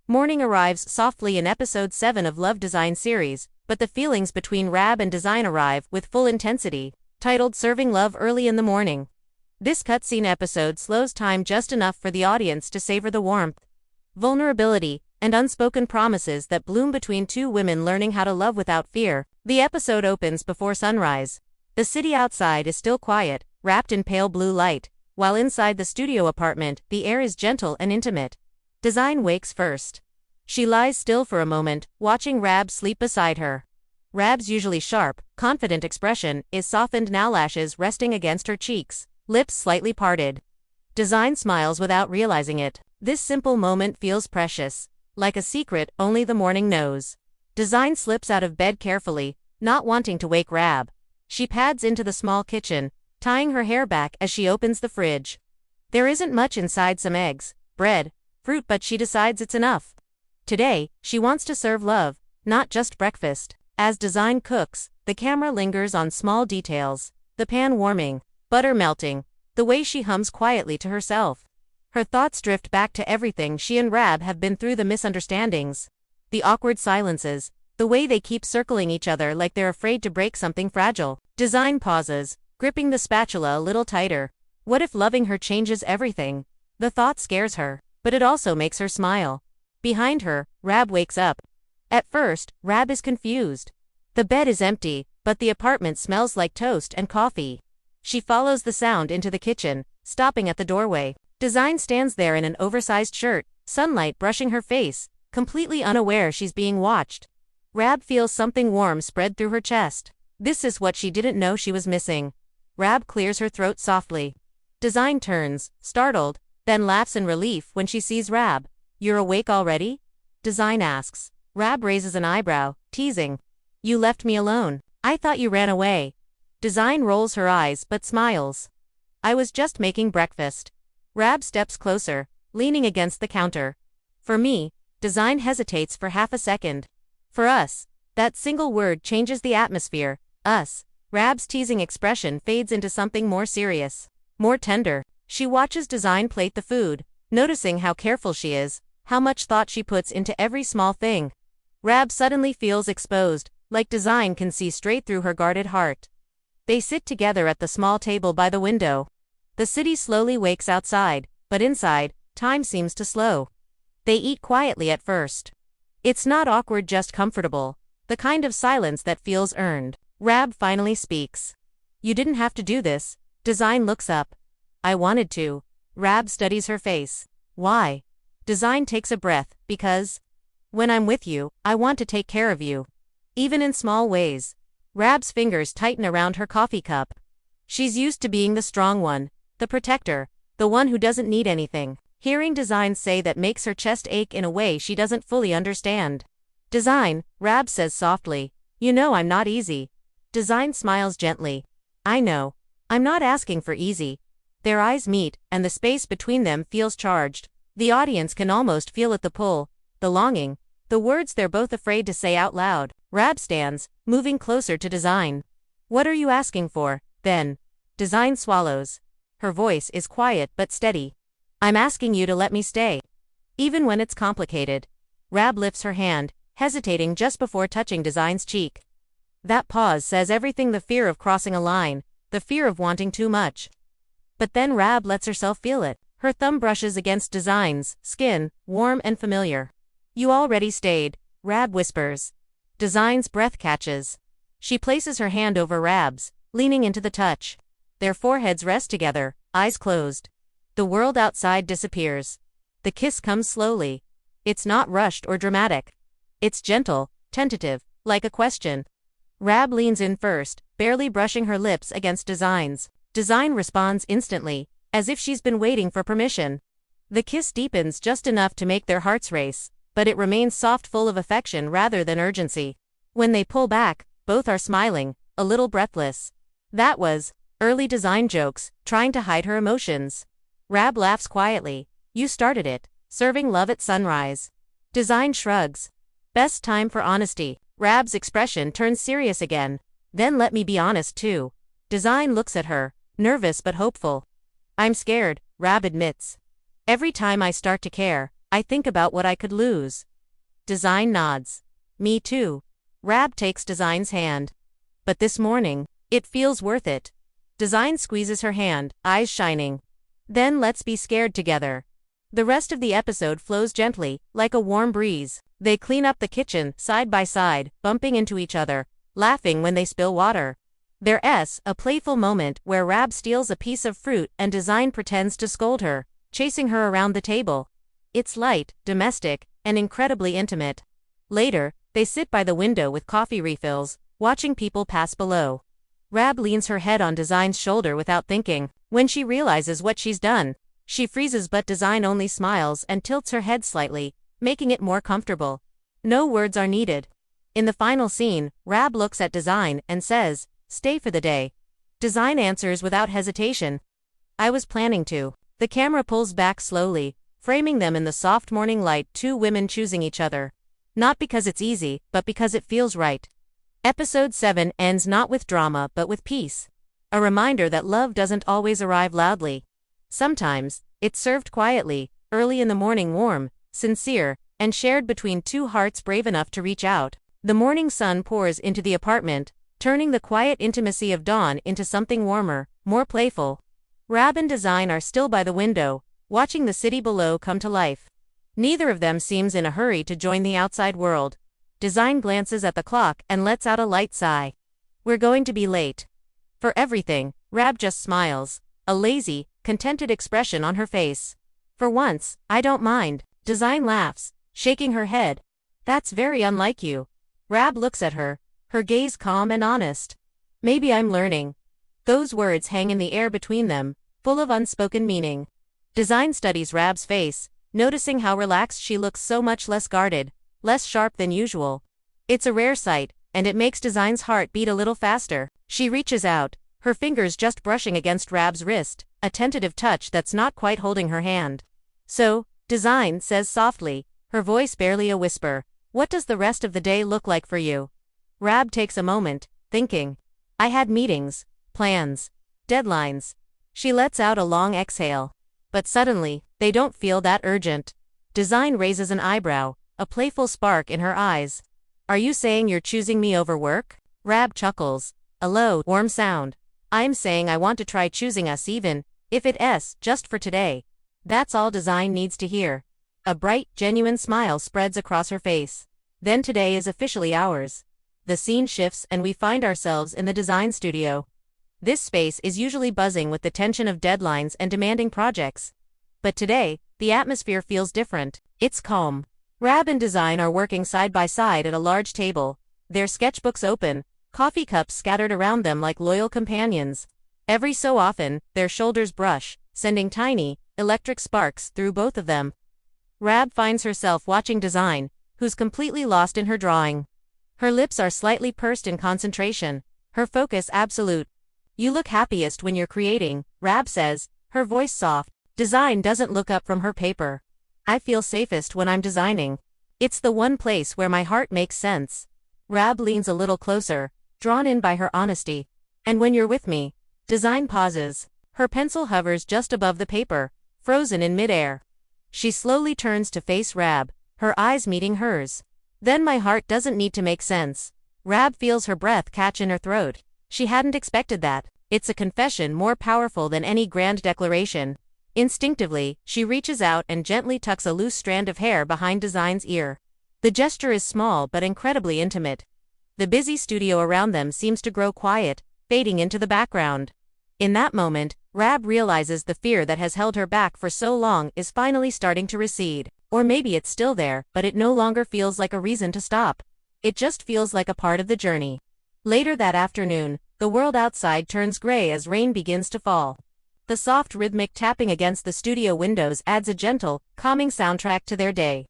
Morning arrives softly in episode 7 of Love Design series, but the feelings between Rab and Design arrive with full intensity, titled Serving Love Early in the Morning. This cutscene episode slows time just enough for the audience to savor the warmth, vulnerability, and unspoken promises that bloom between two women learning how to love without fear. The episode opens before sunrise. The city outside is still quiet, wrapped in pale blue light, while inside the studio apartment, the air is gentle and intimate. Design wakes first. She lies still for a moment, watching Rab sleep beside her. Rab's usually sharp, confident expression is softened now, lashes resting against her cheeks, lips slightly parted. Design smiles without realizing it. This simple moment feels precious, like a secret only the morning knows. Design slips out of bed carefully, not wanting to wake Rab. She pads into the small kitchen, tying her hair back as she opens the fridge. There isn't much inside: some eggs, bread, fruit, but she decides it's enough. Today, she wants to serve love, not just breakfast. As Design cooks, the camera lingers on small details: the pan warming, butter melting, the way she hums quietly to herself. Her thoughts drift back to everything she and Rab have been through: the misunderstandings, the awkward silences, the way they keep circling each other like they're afraid to break something fragile. Design pauses, gripping the spatula a little tighter. What if loving her changes everything? The thought scares her, but it also makes her smile. Behind her, Rab wakes up. At first, Rab is confused. The bed is empty, but the apartment smells like toast and coffee. She follows the sound into the kitchen, stopping at the doorway. Design stands there in an oversized shirt, sunlight brushing her face, completely unaware she's being watched. Rab feels something warm spread through her chest. This is what she didn't know she was missing. Rab clears her throat softly. Design turns, startled, then laughs in relief when she sees Rab. "You're awake already?" Design asks. Rab raises an eyebrow, teasing. "You left me alone. I thought you ran away." Design rolls her eyes but smiles. "I was just making breakfast." Rab steps closer, leaning against the counter. "For me," Design hesitates for half a second. "For us." That single word changes the atmosphere. Us. Rab's teasing expression fades into something more serious, more tender. She watches Design plate the food, noticing how careful she is, how much thought she puts into every small thing. Rab suddenly feels exposed, like Design can see straight through her guarded heart. They sit together at the small table by the window. The city slowly wakes outside, but inside, time seems to slow. They eat quietly at first. It's not awkward, just comfortable, the kind of silence that feels earned. Rab finally speaks. "You didn't have to do this." Design looks up. "I wanted to." Rab studies her face. "Why?" Design takes a breath. "Because when I'm with you, I want to take care of you. Even in small ways." Rab's fingers tighten around her coffee cup. She's used to being the strong one, the protector, the one who doesn't need anything. Hearing Design say that makes her chest ache in a way she doesn't fully understand. "Design," Rab says softly, "you know I'm not easy." Design smiles gently. "I know. I'm not asking for easy." Their eyes meet, and the space between them feels charged. The audience can almost feel it: the pull, the longing, the words they're both afraid to say out loud. Rab stands, moving closer to Design. "What are you asking for, then?" Design swallows. Her voice is quiet but steady. "I'm asking you to let me stay. Even when it's complicated." Rab lifts her hand, hesitating just before touching Design's cheek. That pause says everything: the fear of crossing a line, the fear of wanting too much. But then Rab lets herself feel it. Her thumb brushes against Design's skin, warm and familiar. "You already stayed," Rab whispers. Design's breath catches. She places her hand over Rab's, leaning into the touch. Their foreheads rest together, eyes closed. The world outside disappears. The kiss comes slowly. It's not rushed or dramatic. It's gentle, tentative, like a question. Rab leans in first, barely brushing her lips against Design's. Design responds instantly, as if she's been waiting for permission. The kiss deepens just enough to make their hearts race, but it remains soft, full of affection rather than urgency. When they pull back, both are smiling, a little breathless. That was early. Design jokes, trying to hide her emotions. Rab laughs quietly. "You started it, serving love at sunrise." Design shrugs. "Best time for honesty." Rab's expression turns serious again. "Then let me be honest too." Design looks at her, nervous but hopeful. "I'm scared," Rab admits. "Every time I start to care, I think about what I could lose. Design nods. Me too. Rab takes Design's hand. But this morning, it feels worth it. Design squeezes her hand, eyes shining. Then let's be scared together. The rest of the episode flows gently, like a warm breeze. They clean up the kitchen, side by side, bumping into each other, laughing when they spill water. There's a playful moment where Rab steals a piece of fruit and Design pretends to scold her, chasing her around the table. It's light, domestic, and incredibly intimate. Later, they sit by the window with coffee refills, watching people pass below. Rab leans her head on Design's shoulder without thinking. When she realizes what she's done, she freezes, but Design only smiles and tilts her head slightly, making it more comfortable. No words are needed. In the final scene, Rab looks at Design and says, "Stay for the day." Design answers without hesitation, "I was planning to." The camera pulls back slowly, framing them in the soft morning light, two women choosing each other. Not because it's easy, but because it feels right. Episode 7 ends not with drama but with peace. A reminder that love doesn't always arrive loudly. Sometimes, it's served quietly, early in the morning, warm, sincere, and shared between two hearts brave enough to reach out. The morning sun pours into the apartment, turning the quiet intimacy of dawn into something warmer, more playful. Rab and Design are still by the window, watching the city below come to life. Neither of them seems in a hurry to join the outside world. Design glances at the clock and lets out a light sigh. "We're going to be late." For everything, Rab just smiles, a lazy, contented expression on her face. "For once, I don't mind." Design laughs, shaking her head. "That's very unlike you." Rab looks at her, her gaze calm and honest. "Maybe I'm learning." Those words hang in the air between them, full of unspoken meaning. Design studies Rab's face, noticing how relaxed she looks, so much less guarded, less sharp than usual. It's a rare sight, and it makes Design's heart beat a little faster. She reaches out, her fingers just brushing against Rab's wrist, a tentative touch that's not quite holding her hand. "So," Design says softly, her voice barely a whisper, "what does the rest of the day look like for you?" Rab takes a moment, thinking. "I had meetings, plans, deadlines." She lets out a long exhale. But suddenly, they don't feel that urgent. Design raises an eyebrow, a playful spark in her eyes. "Are you saying you're choosing me over work?" Rab chuckles, a low, warm sound. "I'm saying I want to try choosing us, even if it's just for today." That's all Design needs to hear. A bright, genuine smile spreads across her face. Then today is officially ours. The scene shifts and we find ourselves in the Design studio. This space is usually buzzing with the tension of deadlines and demanding projects. But today, the atmosphere feels different. It's calm. Rab and Design are working side by side at a large table, their sketchbooks open, coffee cups scattered around them like loyal companions. Every so often, their shoulders brush, sending tiny, electric sparks through both of them. Rab finds herself watching Design, who's completely lost in her drawing. Her lips are slightly pursed in concentration, her focus absolute. "You look happiest when you're creating," Rab says, her voice soft. Design doesn't look up from her paper. "I feel safest when I'm designing. It's the one place where my heart makes sense." Rab leans a little closer, drawn in by her honesty. "And when you're with me." Design pauses. Her pencil hovers just above the paper, frozen in midair. She slowly turns to face Rab, her eyes meeting hers. "Then my heart doesn't need to make sense." Rab feels her breath catch in her throat. She hadn't expected that. It's a confession more powerful than any grand declaration. Instinctively, she reaches out and gently tucks a loose strand of hair behind Design's ear. The gesture is small but incredibly intimate. The busy studio around them seems to grow quiet, fading into the background. In that moment, Rab realizes the fear that has held her back for so long is finally starting to recede. Or maybe it's still there, but it no longer feels like a reason to stop. It just feels like a part of the journey. Later that afternoon, the world outside turns gray as rain begins to fall. The soft rhythmic tapping against the studio windows adds a gentle, calming soundtrack to their day.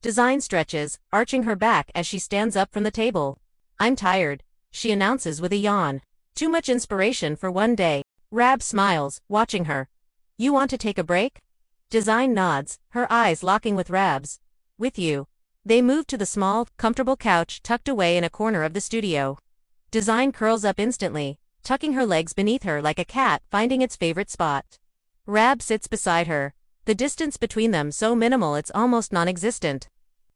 Design stretches, arching her back as she stands up from the table. "I'm tired," she announces with a yawn. "Too much inspiration for one day." Rab smiles, watching her. "You want to take a break?" Design nods, her eyes locking with Rab's. "With you." They move to the small, comfortable couch tucked away in a corner of the studio. Design curls up instantly, tucking her legs beneath her like a cat finding its favorite spot. Rab sits beside her, the the distance between them so minimal it's almost non-existent.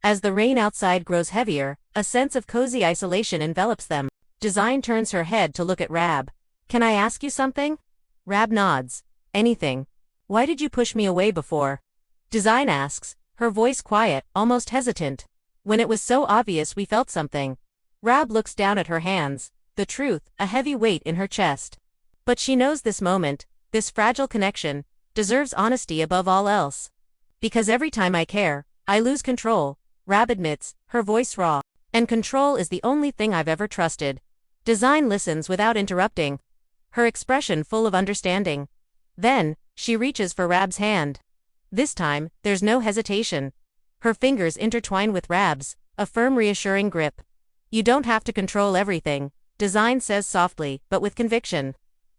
As the rain outside grows heavier, a sense of cozy isolation envelops them. Design turns her head to look at Rab. "Can I ask you something?" Rab nods. "Anything. Why did you push me away before?" Design asks, her voice quiet, almost hesitant. "When it was so obvious we felt something." Rab looks down at her hands, the truth, a heavy weight in her chest. But she knows this moment, this fragile connection, deserves honesty above all else. "Because every time I care, I lose control," Rab admits, her voice raw. "And control is the only thing I've ever trusted." Design listens without interrupting, her expression full of understanding. Then, she reaches for Rab's hand. This time, there's no hesitation. Her fingers intertwine with Rab's, a firm reassuring grip. "You don't have to control everything," Design says softly, but with conviction.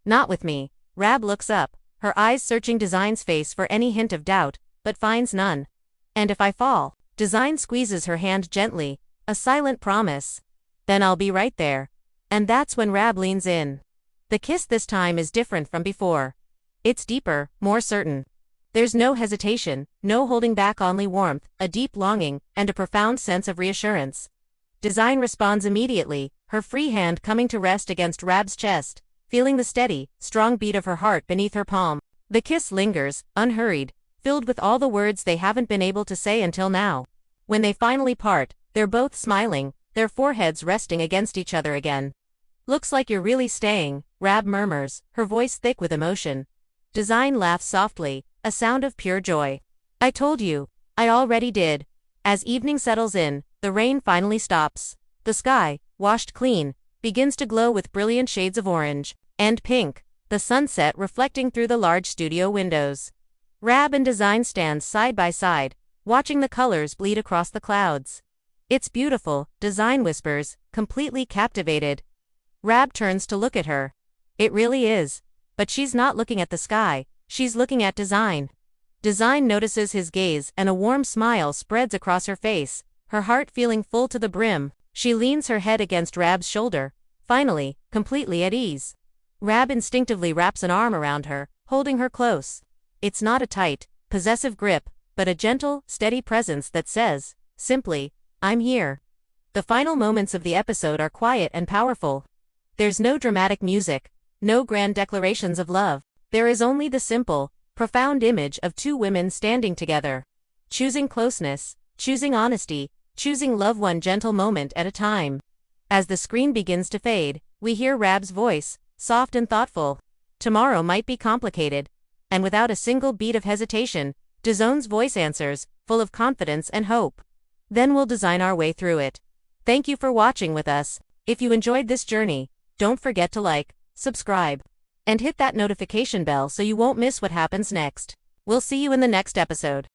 "Not with me." Rab looks up, her eyes searching Design's face for any hint of doubt, but finds none. "And if I fall?" Design squeezes her hand gently, a silent promise. "Then I'll be right there." And that's when Rab leans in. The kiss this time is different from before. It's deeper, more certain. There's no hesitation, no holding back, only warmth, a deep longing, and a profound sense of reassurance. Design responds immediately, her free hand coming to rest against Rab's chest, feeling the steady, strong beat of her heart beneath her palm. The kiss lingers, unhurried, filled with all the words they haven't been able to say until now. When they finally part, they're both smiling, their foreheads resting against each other again. "Looks like you're really staying," Rab murmurs, her voice thick with emotion. Design laughs softly, a sound of pure joy. "I told you. I already did." As evening settles in, the rain finally stops. The sky, washed clean, begins to glow with brilliant shades of orange and pink, the sunset reflecting through the large studio windows. Rab and Design stand side by side, watching the colors bleed across the clouds. "It's beautiful," Design whispers, completely captivated. Rab turns to look at her. "It really is." But she's not looking at the sky, she's looking at Design. Design notices his gaze and a warm smile spreads across her face, her heart feeling full to the brim. She leans her head against Rab's shoulder, finally, completely at ease. Rab instinctively wraps an arm around her, holding her close. It's not a tight, possessive grip, but a gentle, steady presence that says, simply, "I'm here." The final moments of the episode are quiet and powerful. There's no dramatic music, no grand declarations of love. There is only the simple, profound image of two women standing together, choosing closeness, choosing honesty, choosing love one gentle moment at a time. As the screen begins to fade, we hear Rab's voice, soft and thoughtful. "Tomorrow might be complicated." And without a single beat of hesitation, Design's voice answers, full of confidence and hope. "Then we'll design our way through it." Thank you for watching with us. If you enjoyed this journey, don't forget to like, subscribe, and hit that notification bell so you won't miss what happens next. We'll see you in the next episode.